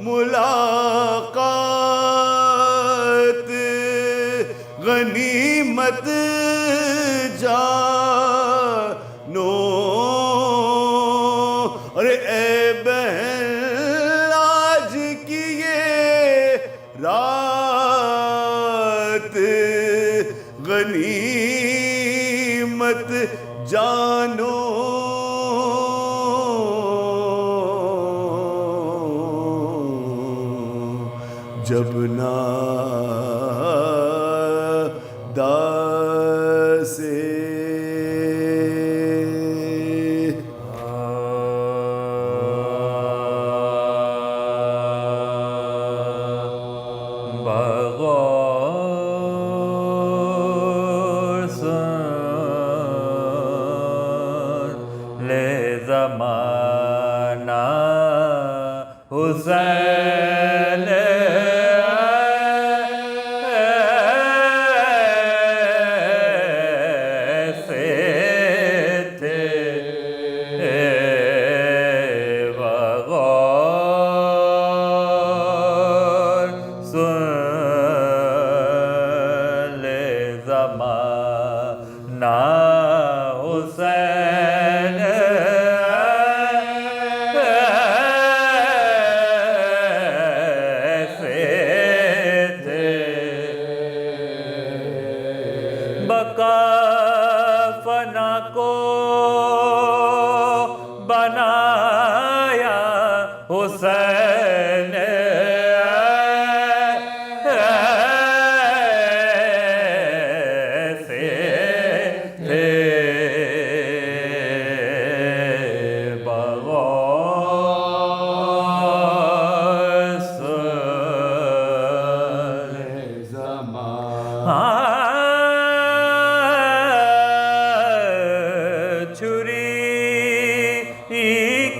ملاقات غنیمت جانو ارے اے بہن آج کی یہ رات غنیمت جانو جب نادا سے بغور سن لے زمانہ حسین حسین بقا فنا کو بنایا حسین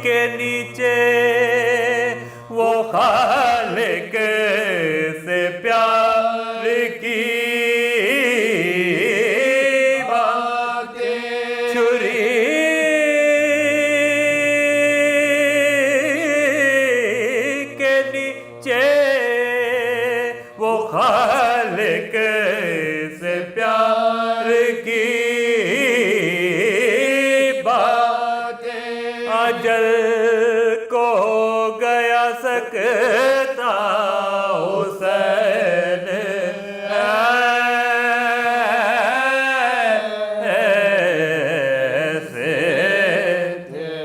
کے نیچے وہ خالق سے پیار کی باتیں چھری کے نیچے وہ خالق سے پیار کی اجل کو گیا سکتا حسین ایسے تھے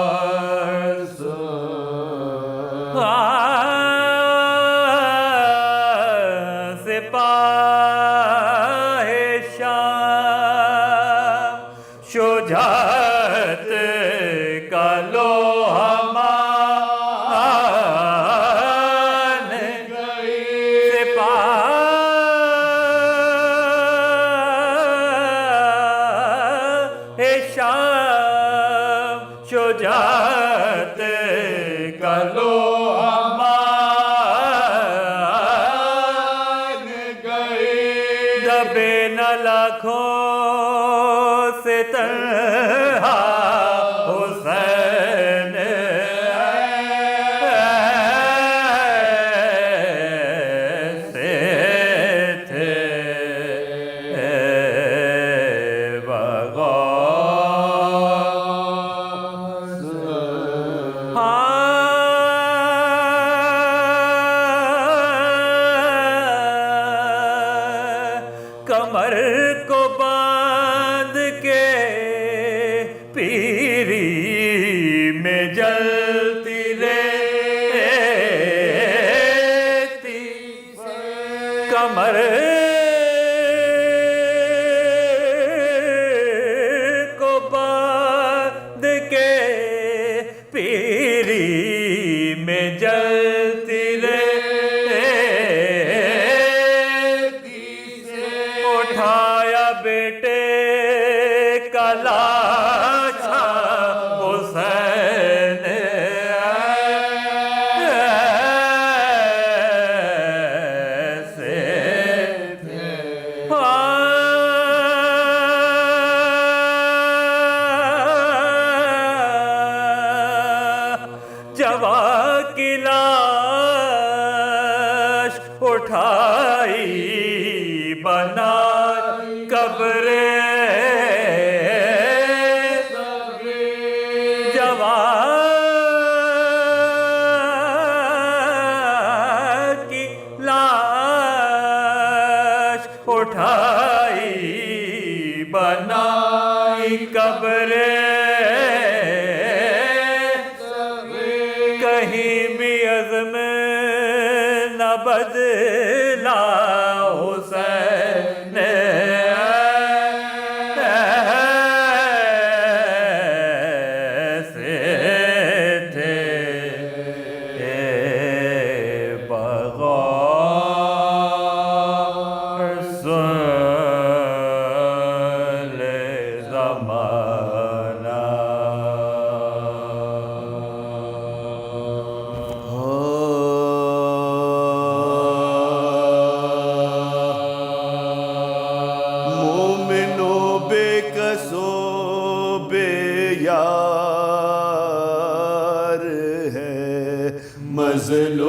بغور سپاہ شجاعت کا لوہا مان گئی سپاہ شام شجاعت کا لوہا مان گئی دبے نہ لاکھوں سے تنہا حسین ایسے تھے کمر کو باندھ کے پیری میں جلتی رہتی کمر کو باندھ کے پیری میں جلتی رہتی اٹھا جوان کی لاش اٹھائی بنا قبر جوان کی لاش اٹھائی بنائی قبر کہیں بھی عزم نہ بدلا حسین ایسے تھے بغور سن لے زمانہ مومنوں بے کسو بے یار ہے مظلوم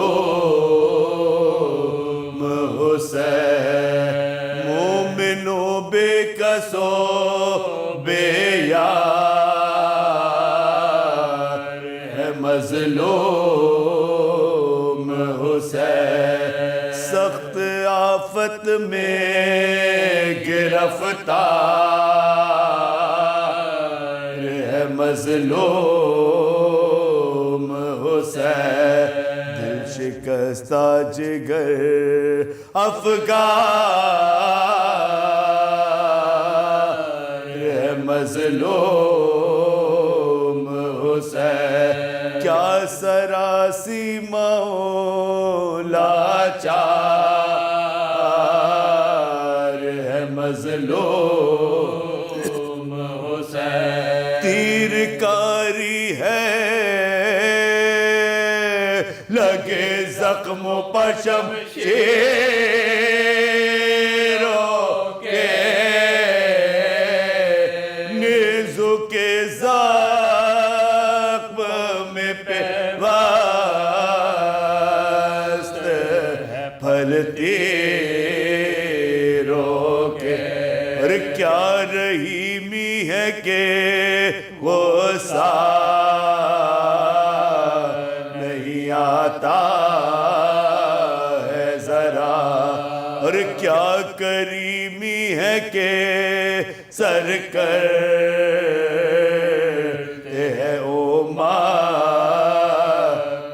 حسین مومنوں بے کسو بے یار ہے مظلوم حسین سخت آفت میں گرفتار ہے مظلوم حسین دل شکستہ جگر افگار ہے مظلوم حسین کیا سراسی مولا چار ہے مظلوم حسین تیر کاری ہے لگے زخم پر شمشیروں کے نیزوں کے زخم میں پیوست پھل تیروں کے اور کیا رحیمی ہے کہ وہ ساتھ نہیں آتا ہے ذرا اور کیا کریمی ہے کہ سر کرتے ہے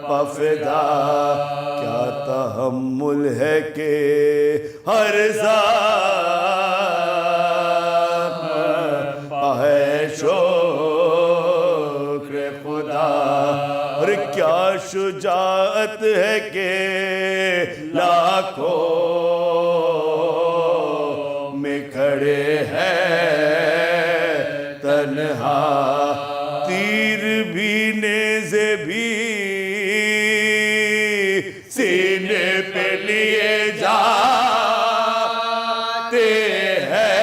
پفدا کیا تحمل ہے کہ ہر زخم ہے شکر خدا اور کیا شجاعت ہے کہ لاکھوں میں کھڑے ہیں تنہا تیر بھی نیزے بھی سینے پہ لیے جاتے ہیں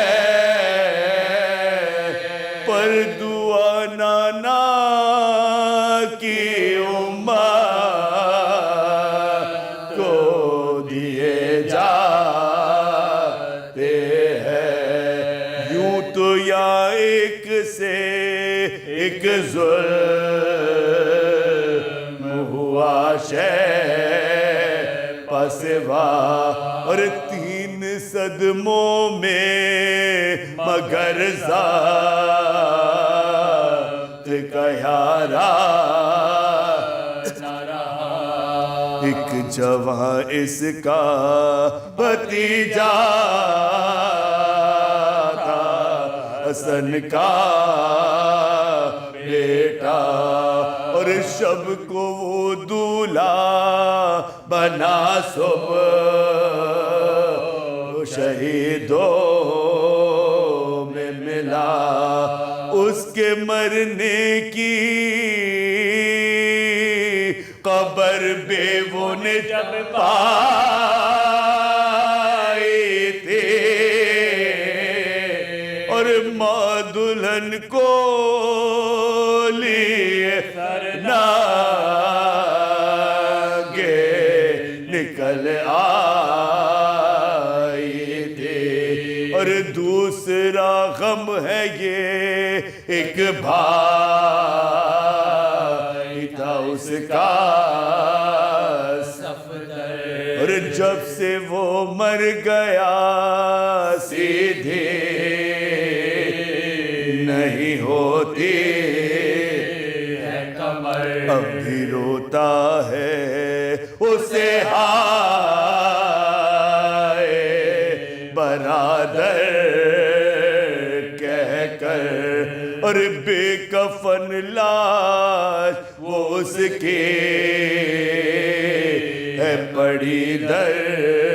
پر دعا نانا کی امت کو دیے جاتے ہیں یوں تو یا ایک سے ایک ظلم ہوا پسوا اور 3 صدموں میں مگر ذات کا یارا ایک جوان اس کا بھتیجا تھا حسن کا بیٹا اور شب کو وہ دولہا بنا صبح شہیدوں میں ملا اس کے مرنے کی قبر بیووں نے جب پائی تھی اور ماں دلہن کو لیے سرنا ایک بھائی تھا اس کا صفدر، اور جب سے وہ مر گیا سیدھی نہیں ہوتی ہے کمر، اب بھی روتا ہے اسے ہائے برادر کہہ کر، اور بے کفن لاش وہ اس کی ہے پڑی دریا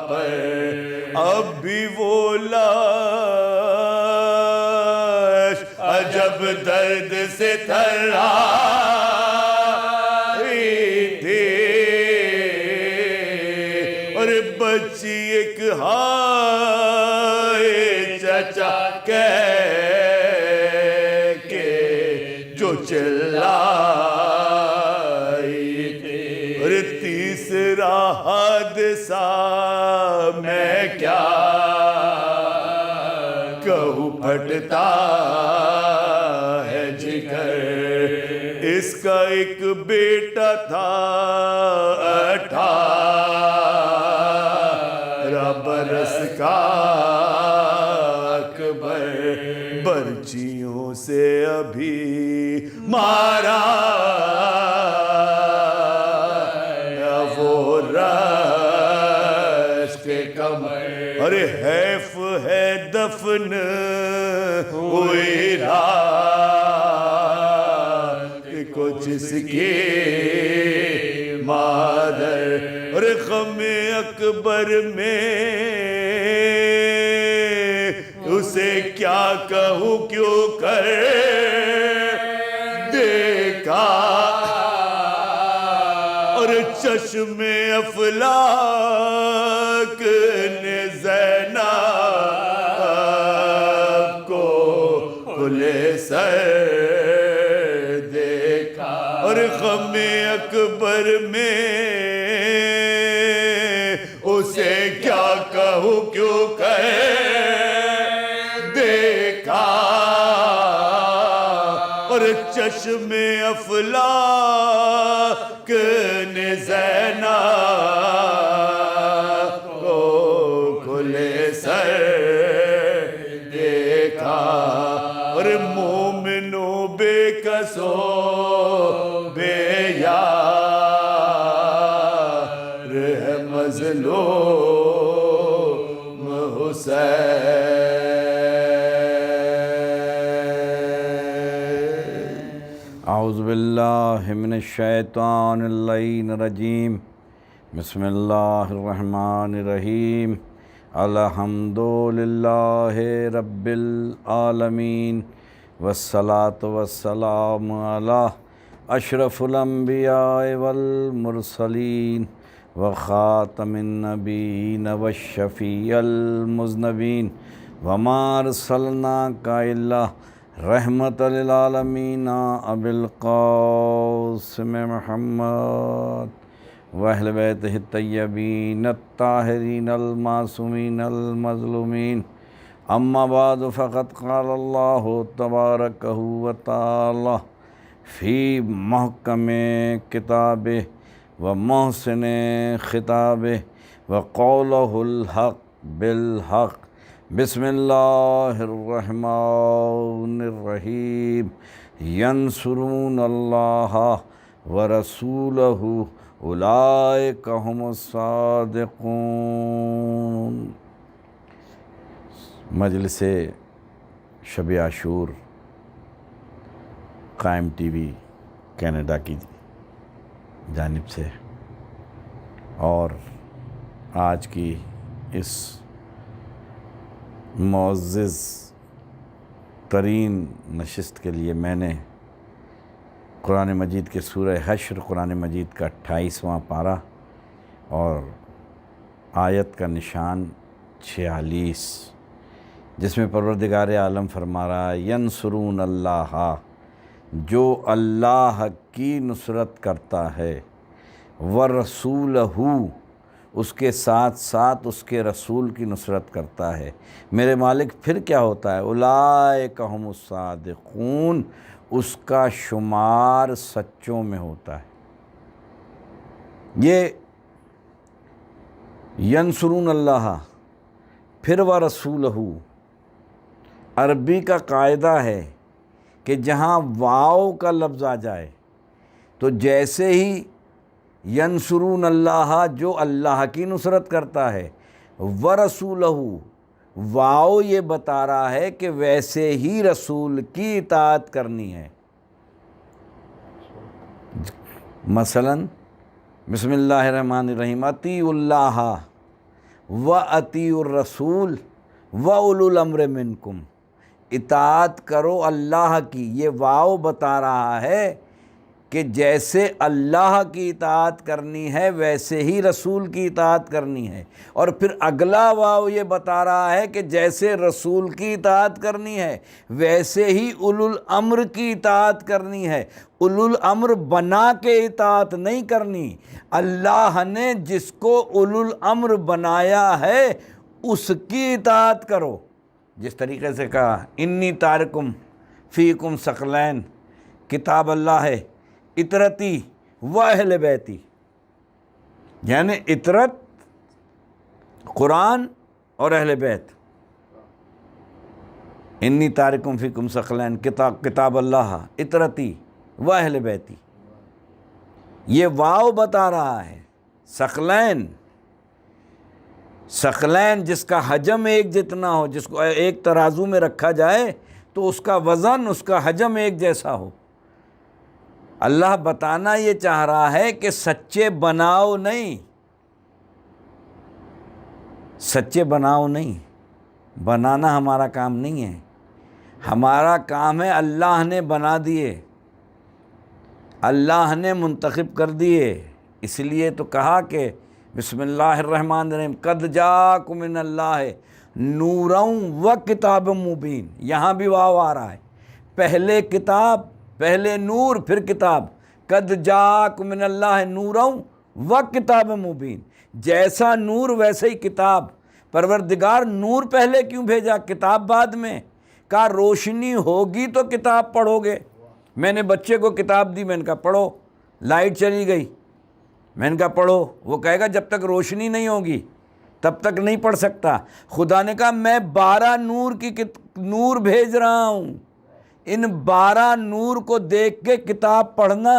پر، اب بھی وہ لاش عجب درد سے تھر رہی تھی، اور بچی ایک ہائے چچا کہہ کے جو چلائی تھی، اور تیسرا حادثہ میں کیا کہوں پھٹتا ہے جگر، اس کا ایک بیٹا تھا 18 برس کا اکبر، برچیوں سے ابھی مارا وہ رشک کے کمر، ارے حیف ہے دفن ہوئی رات کو جس کی مادر، اور غم اکبر میں اسے کیا کہوں کیوں کر دیکھا، اور چشم افلاک نے زینب کو کھلے سر دیکھا، اور غم اکبر میں اسے کیا کہوں کیوں کہ دیکھا، اور چشم افلاک نے زینب کو کھلے سر دیکھا، اور مومنوں بے کسو بے یار ہے مظلوم حسین۔ اعوذ باللہ من الشیطان اللعین الرجیم، بسم اللہ الرحمن الرحیم، الحمد للہ رب العالمین، والصلاة والسلام علی اشرف الانبیاء والمرسلین، وخاتم النبیین والشفیع المذنبین، وما ارسلناک الا رحمت للعالمین، ابی القاسم محمد واہل بیتہ الطیبین الطاہرین المعصومین المظلومین، اما بعد فقد قال اللہ تبارکہ وتعالی فی محکم کتابہ ومحسن خطابہ وقولہ الحق بالحق، بسم اللہ الرحمن الرحیم، ینصرون اللہ ورسولہ اولئک هم الصادقون۔ مجلس شب عاشور قائم ٹی وی کینیڈا کی جانب سے، اور آج کی اس معزز ترین نشست کے لیے میں نے قرآن مجید کے سورہ حشر، قرآن مجید کا 28واں پارہ اور آیت کا نشان 46، جس میں پروردگار عالم فرما رہا ہے ینصرون اللہ، جو اللہ کی نصرت کرتا ہے، ورسولہ، اس کے ساتھ ساتھ اس کے رسول کی نصرت کرتا ہے۔ میرے مالک پھر کیا ہوتا ہے؟ اولئک هم الصادقون، اس کا شمار سچوں میں ہوتا ہے۔ یہ ینصرون اللہ پھر ورسولہ، عربی کا قاعدہ ہے کہ جہاں واو کا لفظ آ جائے تو جیسے ہی ینصرون اللہ جو اللہ کی نصرت کرتا ہے، ورسولہ واو یہ بتا رہا ہے کہ ویسے ہی رسول کی اطاعت کرنی ہے۔ مثلا بسم اللہ الرحمن الرحیم، اطیعوا اللہ و اطیعوا الرسول و اولو الامر منکم، اطاعت کرو اللہ کی۔ یہ واو بتا رہا ہے کہ جیسے اللہ کی اطاعت کرنی ہے ویسے ہی رسول کی اطاعت کرنی ہے، اور پھر اگلا واو یہ بتا رہا ہے کہ جیسے رسول کی اطاعت کرنی ہے ویسے ہی اولو الامر کی اطاعت کرنی ہے۔ اولو الامر بنا کے اطاعت نہیں کرنی، اللہ نے جس کو اولو الامر بنایا ہے اس کی اطاعت کرو۔ جس طریقے سے کہا انی تارکم فیکم ثقلین، کتاب اللہ ہے، اطرتی و اہل بیتی، یعنی اطرت قرآن اور اہل بیت۔ انی تارکم فیکم ثقلین، کتاب اللہ، اطرتی و اہل بیتی، یہ واو بتا رہا ہے۔ ثقلین، ثقلین جس کا حجم ایک جتنا ہو، جس کو ایک ترازو میں رکھا جائے تو اس کا وزن، اس کا حجم ایک جیسا ہو۔ اللہ بتانا یہ چاہ رہا ہے کہ سچے بناؤ نہیں، سچے بناؤ نہیں، بنانا ہمارا کام نہیں ہے، ہمارا کام ہے اللہ نے بنا دیے، اللہ نے منتخب کر دیے۔ اس لیے تو کہا کہ بسم اللہ الرحمن الرحیم، قد جاءکم من اللہ نورا و کتاب مبین، یہاں بھی واو آ رہا ہے، پہلے کتاب، پہلے نور پھر کتاب۔ قد جاءکم من اللہ نورا و کتاب مبین، جیسا نور ویسے ہی کتاب۔ پروردگار نور پہلے کیوں بھیجا، کتاب بعد میں؟ کہا روشنی ہوگی تو کتاب پڑھو گے۔ میں نے بچے کو کتاب دی، میں نے کہا پڑھو، لائٹ چلی گئی، میں نے کہا پڑھو، وہ کہے گا جب تک روشنی نہیں ہوگی تب تک نہیں پڑھ سکتا۔ خدا نے کہا میں 12 نور بھیج رہا ہوں، ان 12 نور کو دیکھ کے کتاب پڑھنا،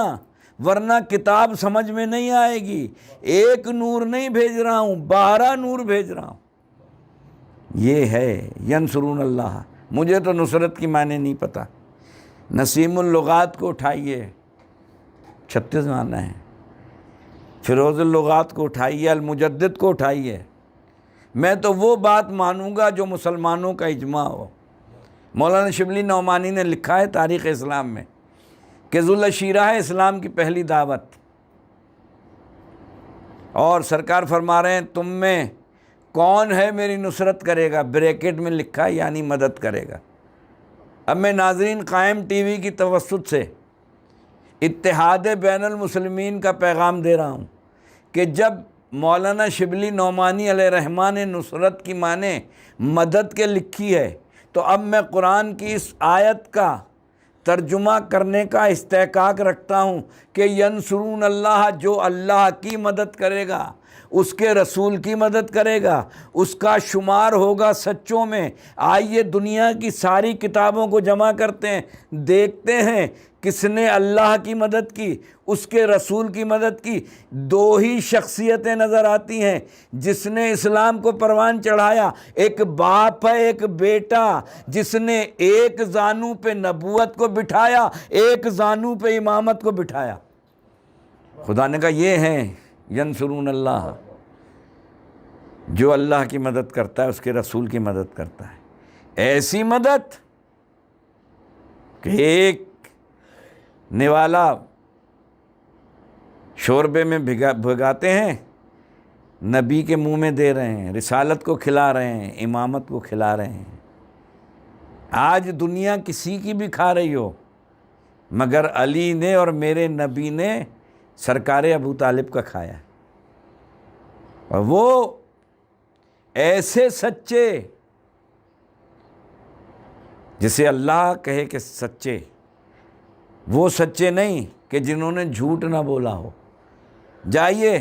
ورنہ کتاب سمجھ میں نہیں آئے گی۔ ایک نور نہیں بھیج رہا ہوں، 12 نور بھیج رہا ہوں۔ یہ ہے ینصرون اللہ۔ مجھے تو نصرت کی معنی نہیں پتہ، نسیم اللغات کو اٹھائیے، 36 معنی ہیں، فیروز اللغات کو اٹھائیے، المجدد کو اٹھائیے، میں تو وہ بات مانوں گا جو مسلمانوں کا اجماع ہو۔ مولانا شبلی نعمانی نے لکھا ہے تاریخ اسلام میں کہ ذوالعشیرہ ہے اسلام کی پہلی دعوت، اور سرکار فرما رہے ہیں تم میں کون ہے میری نصرت کرے گا، بریکٹ میں لکھا ہے یعنی مدد کرے گا۔ اب میں ناظرین قائم ٹی وی کی توسط سے اتحاد بین المسلمین کا پیغام دے رہا ہوں کہ جب مولانا شبلی نعمانی علیہ الرحمٰن نے نصرت کی معنی مدد کے لکھی ہے تو اب میں قرآن کی اس آیت کا ترجمہ کرنے کا استحقاق رکھتا ہوں کہ ینصرون اللہ، جو اللہ کی مدد کرے گا اس کے رسول کی مدد کرے گا، اس کا شمار ہوگا سچوں میں۔ آئیے دنیا کی ساری کتابوں کو جمع کرتے ہیں، دیکھتے ہیں کس نے اللہ کی مدد کی، اس کے رسول کی مدد کی۔ 2 ہی شخصیتیں نظر آتی ہیں جس نے اسلام کو پروان چڑھایا، ایک باپ ہے ایک بیٹا، جس نے ایک زانو پہ نبوت کو بٹھایا، ایک زانو پہ امامت کو بٹھایا۔ خدا نے کہا یہ ہیں ینصرون اللہ، جو اللہ کی مدد کرتا ہے اس کے رسول کی مدد کرتا ہے۔ ایسی مدد کہ ایک نوالا شوربے میں بھگاتے ہیں، نبی کے منہ میں دے رہے ہیں، رسالت کو کھلا رہے ہیں، امامت کو کھلا رہے ہیں۔ آج دنیا کسی کی بھی کھا رہی ہو، مگر علی نے اور میرے نبی نے سرکار ابو طالب کا کھایا۔ اور وہ ایسے سچے جسے اللہ کہے کہ سچے، وہ سچے نہیں کہ جنہوں نے جھوٹ نہ بولا ہو۔ جائیے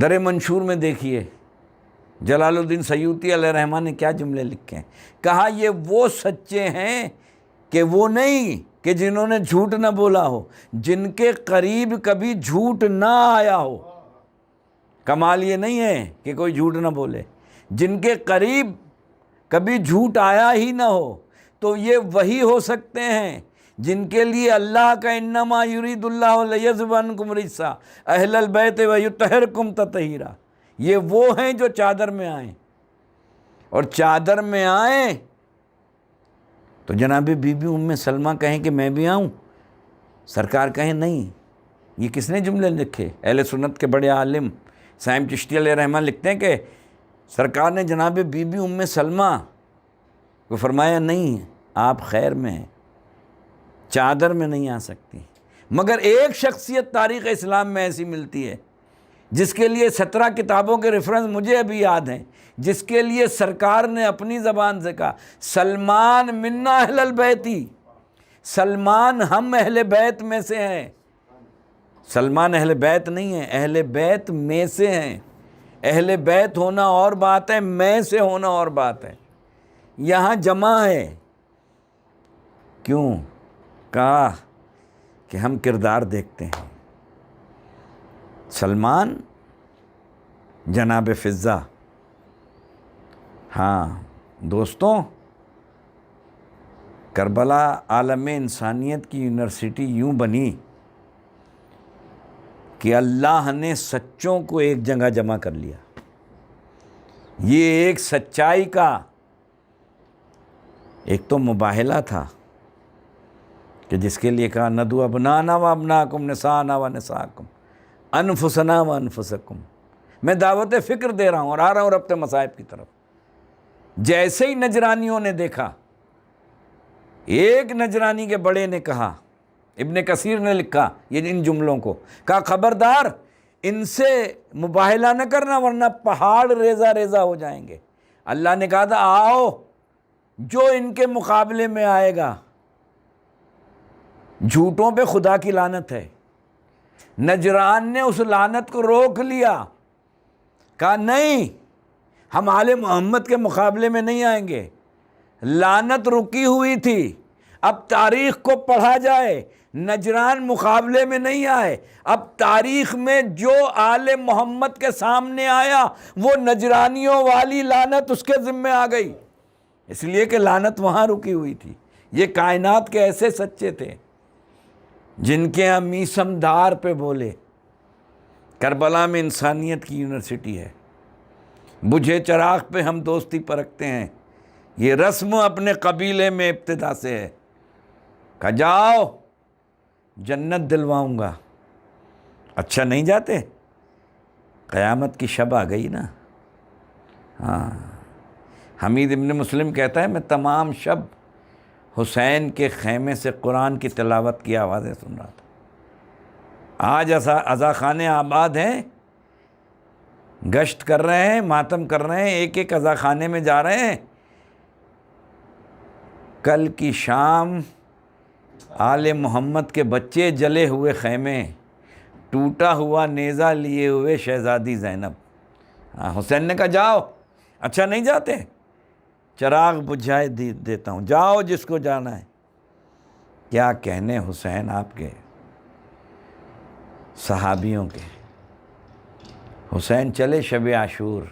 در منشور میں دیکھیے جلال الدین سیوطی علیہ رحمٰن نے کیا جملے لکھے ہیں۔ کہا یہ وہ سچے ہیں کہ وہ نہیں کہ جنہوں نے جھوٹ نہ بولا ہو، جن کے قریب کبھی جھوٹ نہ آیا ہو۔ کمال یہ نہیں ہے کہ کوئی جھوٹ نہ بولے، جن کے قریب کبھی جھوٹ آیا ہی نہ ہو، تو یہ وہی ہو سکتے ہیں جن کے لیے اللہ کا انما یرید اللہ لیذھب عنکم الرجس اہل البیت ویطہرکم تطہیرا، یہ وہ ہیں جو چادر میں آئیں، اور چادر میں آئیں تو جناب بی بی ام سلمہ کہیں کہ میں بھی آؤں، سرکار کہیں نہیں۔ یہ کس نے جملے لکھے؟ اہل سنت کے بڑے عالم سائم چشتی علیہ رحمٰن لکھتے ہیں کہ سرکار نے جناب بی بی ام سلمہ کو فرمایا نہیں، آپ خیر میں ہیں، چادر میں نہیں آ سکتی۔ مگر ایک شخصیت تاریخ اسلام میں ایسی ملتی ہے جس کے لیے 17 کتابوں کے ریفرنس مجھے ابھی یاد ہیں، جس کے لیے سرکار نے اپنی زبان سے کہا سلمان منا اہل البیتی، سلمان ہم اہل بیت میں سے ہیں۔ سلمان اہل بیت نہیں ہے، اہل بیت میں سے ہیں۔ اہل بیت ہونا اور بات ہے، میں سے ہونا اور بات ہے۔ یہاں جمع ہے، کیوں؟ کہا کہ ہم کردار دیکھتے ہیں۔ سلمان جناب فضہ، ہاں دوستوں، کربلا عالم انسانیت کی یونیورسٹی یوں بنی کہ اللہ نے سچوں کو ایک جگہ جمع کر لیا۔ یہ ایک سچائی کا ایک تو مباہلہ تھا کہ جس کے لیے کہا ندعو ابنانا و ابناکم نساءنا و نساءکم انفسنا و انفسکم۔ میں دعوت فکر دے رہا ہوں اور آ رہا ہوں ربط مصائب کی طرف۔ جیسے ہی نجرانیوں نے دیکھا، ایک نجرانی کے بڑے نے کہا، ابن کثیر نے لکھا یہ ان جملوں کو، کہا خبردار ان سے مباہلہ نہ کرنا ورنہ پہاڑ ریزہ ریزہ ہو جائیں گے۔ اللہ نے کہا تھا آؤ، جو ان کے مقابلے میں آئے گا جھوٹوں پہ خدا کی لعنت ہے۔ نجران نے اس لعنت کو روک لیا، کہا نہیں، ہم آل محمد کے مقابلے میں نہیں آئیں گے۔ لعنت رکی ہوئی تھی، اب تاریخ کو پڑھا جائے، نجران مقابلے میں نہیں آئے۔ اب تاریخ میں جو آل محمد کے سامنے آیا وہ نجرانیوں والی لعنت اس کے ذمہ آ گئی، اس لیے کہ لعنت وہاں رکی ہوئی تھی۔ یہ کائنات کے ایسے سچے تھے جن کے ہم میسم دار پہ بولے کربلا میں انسانیت کی یونیورسٹی ہے، بجھے چراغ پہ ہم دوستی پرکھتے ہیں۔ یہ رسم اپنے قبیلے میں ابتدا سے ہے۔ کہا جاؤ جنت دلواؤں گا، اچھا نہیں جاتے؟ قیامت کی شب آ گئی نا۔ ہاں، حمید ابن مسلم کہتا ہے میں تمام شب حسین کے خیمے سے قرآن کی تلاوت کی آوازیں سن رہا تھا۔ آج عزا خانے آباد ہیں، گشت کر رہے ہیں، ماتم کر رہے ہیں، ایک ایک عزا خانے میں جا رہے ہیں۔ کل کی شام آل محمد کے بچے، جلے ہوئے خیمے، ٹوٹا ہوا نیزہ لیے ہوئے شہزادی زینب۔ حسین نے کہا جاؤ، اچھا نہیں جاتے؟ چراغ بجھائے دیتا ہوں، جاؤ جس کو جانا ہے۔ کیا کہنے حسین آپ کے، صحابیوں کے۔ حسین چلے شب عاشور،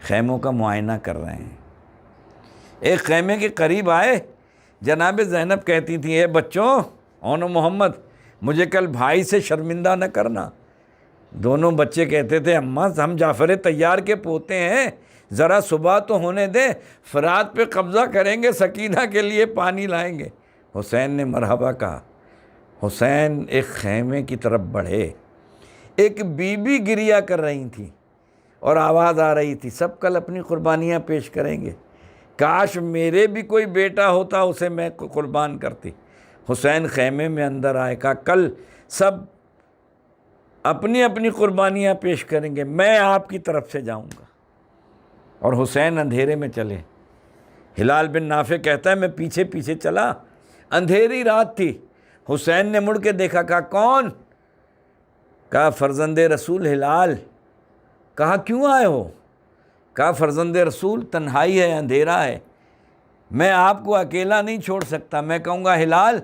خیموں کا معائنہ کر رہے ہیں۔ ایک خیمے کے قریب آئے، جناب زینب کہتی تھی اے بچوں، اون محمد مجھے کل بھائی سے شرمندہ نہ کرنا۔ دونوں بچے کہتے تھے اماں ہم جعفر طیار کے پوتے ہیں، ذرا صبح تو ہونے دیں، فرات پہ قبضہ کریں گے، سکینہ کے لیے پانی لائیں گے۔ حسین نے مرحبا کہا۔ حسین ایک خیمے کی طرف بڑھے، ایک بی بی گریہ کر رہی تھی اور آواز آ رہی تھی سب کل اپنی قربانیاں پیش کریں گے، کاش میرے بھی کوئی بیٹا ہوتا اسے میں قربان کرتی۔ حسین خیمے میں اندر آئے، کہا کل سب اپنی اپنی قربانیاں پیش کریں گے، میں آپ کی طرف سے جاؤں گا۔ اور حسین اندھیرے میں چلے۔ ہلال بن نافع کہتا ہے میں پیچھے پیچھے چلا، اندھیری رات تھی، حسین نے مڑ کے دیکھا، کہا کون؟ کہا فرزند رسول ہلال۔ کہا کیوں آئے ہو؟ کہا فرزند رسول تنہائی ہے، اندھیرا ہے، میں آپ کو اکیلا نہیں چھوڑ سکتا، میں کہوں گا ہلال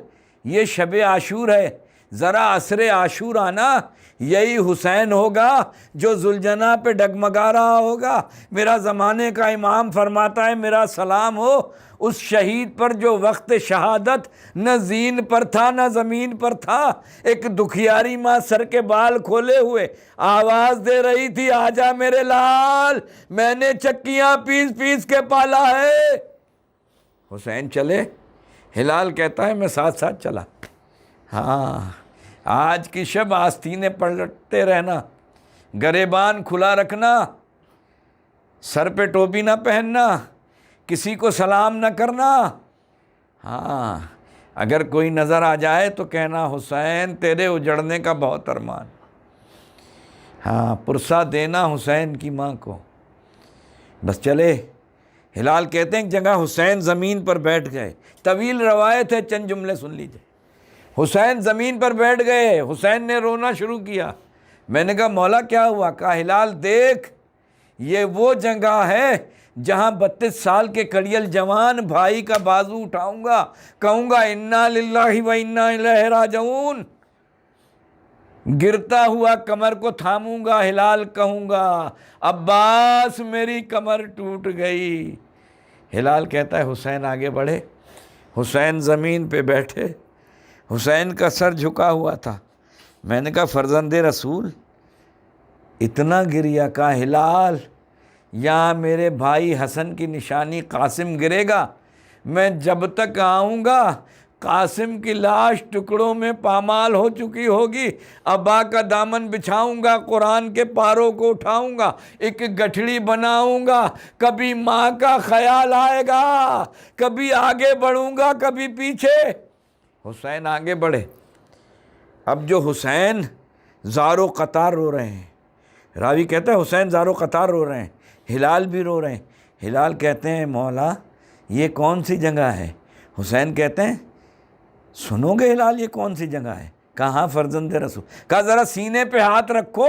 یہ شب عاشور ہے، ذرا عصر عاشور آنا، یہی حسین ہوگا جو ذوالجناح پہ ڈگمگا رہا ہوگا۔ میرا زمانے کا امام فرماتا ہے میرا سلام ہو اس شہید پر جو وقت شہادت نہ زین پر تھا نہ زمین پر تھا، ایک دکھیاری ماں سر کے بال کھولے ہوئے آواز دے رہی تھی آجا میرے لال، میں نے چکیاں پیس پیس کے پالا ہے۔ حسین چلے، ہلال کہتا ہے میں ساتھ ساتھ چلا۔ ہاں آج کی شب آستینے پلٹتے رہنا، گریبان کھلا رکھنا، سر پہ ٹوپی نہ پہننا، کسی کو سلام نہ کرنا۔ ہاں اگر کوئی نظر آ جائے تو کہنا حسین تیرے اجڑنے کا بہت ارمان۔ ہاں پرسہ دینا حسین کی ماں کو۔ بس چلے، ہلال کہتے ہیں ایک جگہ حسین زمین پر بیٹھ گئے، طویل روایت ہے، چند جملے سن لیجئے۔ حسین زمین پر بیٹھ گئے، حسین نے رونا شروع کیا۔ میں نے کہا مولا کیا ہوا؟ کہا ہلال دیکھ یہ وہ جگہ ہے جہاں 32 سال کے کڑیل جوان بھائی کا بازو اٹھاؤں گا، کہوں گا انا للہ و انا الیہ راجعون، گرتا ہوا کمر کو تھاموں گا، ہلال کہوں گا عباس میری کمر ٹوٹ گئی۔ ہلال کہتا ہے حسین آگے بڑھے، حسین زمین پہ بیٹھے، حسین کا سر جھکا ہوا تھا۔ میں نے کہا فرزند رسول اتنا گریا؟ کہا ہلال یہاں میرے بھائی حسن کی نشانی قاسم گرے گا، میں جب تک آؤں گا قاسم کی لاش ٹکڑوں میں پامال ہو چکی ہوگی، ابا کا دامن بچھاؤں گا، قرآن کے پاروں کو اٹھاؤں گا، ایک گٹھڑی بناؤں گا، کبھی ماں کا خیال آئے گا، کبھی آگے بڑھوں گا کبھی پیچھے۔ حسین آگے بڑھے۔ اب جو حسین زار و قطار رو رہے ہیں، راوی کہتا ہے حسین زار و قطار رو رہے ہیں، ہلال بھی رو رہے ہیں۔ ہلال کہتے ہیں مولا یہ کون سی جگہ ہے؟ حسین کہتے ہیں سنو گے ہلال یہ کون سی جگہ ہے؟ کہا ہاں فرزند رسول۔ کہا ذرا سینے پہ ہاتھ رکھو۔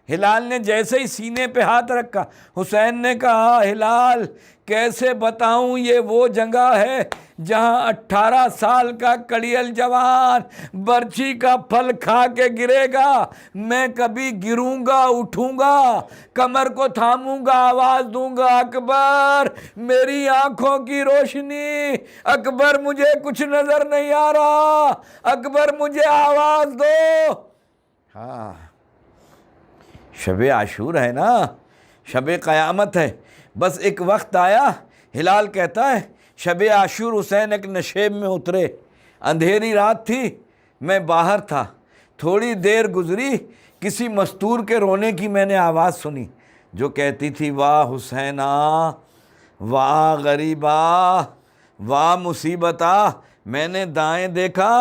ہلال نے جیسے ہی سینے پہ ہاتھ رکھا، حسین نے کہا ہلال کیسے بتاؤں یہ وہ جگہ ہے جہاں 18 سال کا کڑیل جوان برچھی کا پھل کھا کے گرے گا، میں کبھی گروں گا اٹھوں گا، کمر کو تھاموں گا، آواز دوں گا اکبر میری آنکھوں کی روشنی، اکبر مجھے کچھ نظر نہیں آ رہا، اکبر مجھے آواز دو۔ ہاں شب عاشور ہے نا، شب قیامت ہے، بس ایک وقت آیا، ہلال کہتا ہے شب عاشور حسین ایک نشیب میں اترے، اندھیری رات تھی، میں باہر تھا، تھوڑی دیر گزری، کسی مستور کے رونے کی میں نے آواز سنی جو کہتی تھی واہ حسینہ، واہ غریبا، واہ مصیبتا۔ میں نے دائیں دیکھا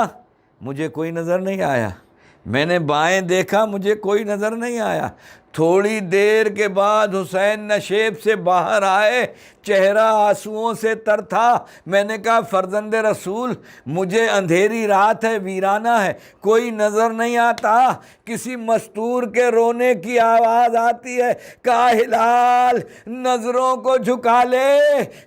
مجھے کوئی نظر نہیں آیا، میں نے بائیں دیکھا مجھے کوئی نظر نہیں آیا۔ تھوڑی دیر کے بعد حسین نشیب سے باہر آئے، چہرہ آنسوؤں سے تر تھا۔ میں نے کہا فرزند رسول مجھے اندھیری رات ہے، ویرانہ ہے، کوئی نظر نہیں آتا، کسی مستور کے رونے کی آواز آتی ہے۔ کہا ہلال نظروں کو جھکا لے،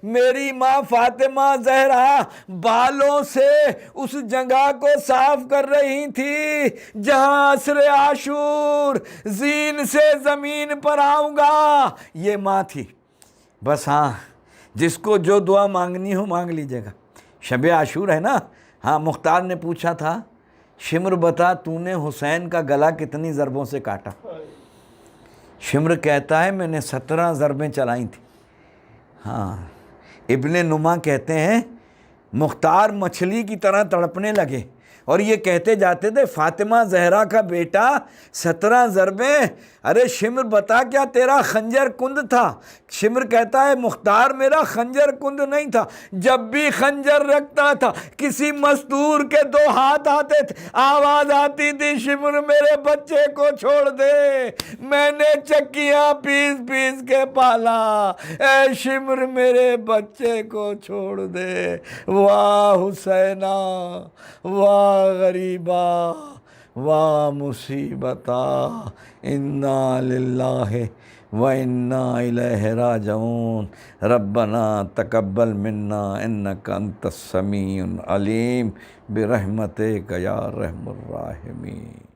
میری ماں فاطمہ زہرا بالوں سے اس جگہ کو صاف کر رہی تھی جہاں عصر عاشور زین سے زمین پر آؤں گا، یہ ماں تھی۔ بس ہاں جس کو جو دعا مانگنی ہو مانگ لیجیے گا، شب عاشور ہے نا۔ ہاں مختار نے پوچھا تھا شمر بتا تو نے حسین کا گلا کتنی ضربوں سے کاٹا؟ شمر کہتا ہے میں نے 17 ضربیں چلائی تھیں۔ ہاں ابن نما کہتے ہیں مختار مچھلی کی طرح تڑپنے لگے، اور یہ کہتے جاتے تھے فاطمہ زہرا کا بیٹا 17 ضربیں، ارے شمر بتا کیا تیرا خنجر کند تھا؟ شمر کہتا ہے مختار میرا خنجر کند نہیں تھا، جب بھی خنجر رکھتا تھا کسی مستور کے 2 ہاتھ آتے تھے، آواز آتی تھی شمر میرے بچے کو چھوڑ دے، میں نے چکیاں پیس پیس کے پالا، اے شمر میرے بچے کو چھوڑ دے۔ واہ حسینہ، واہ غریبا، واہ مصیبتا، انا للہ و انا الیہ راجعون، ربنا تقبل منا انک انت السمیع العلیم برحمتک یا ارحم الراحمین۔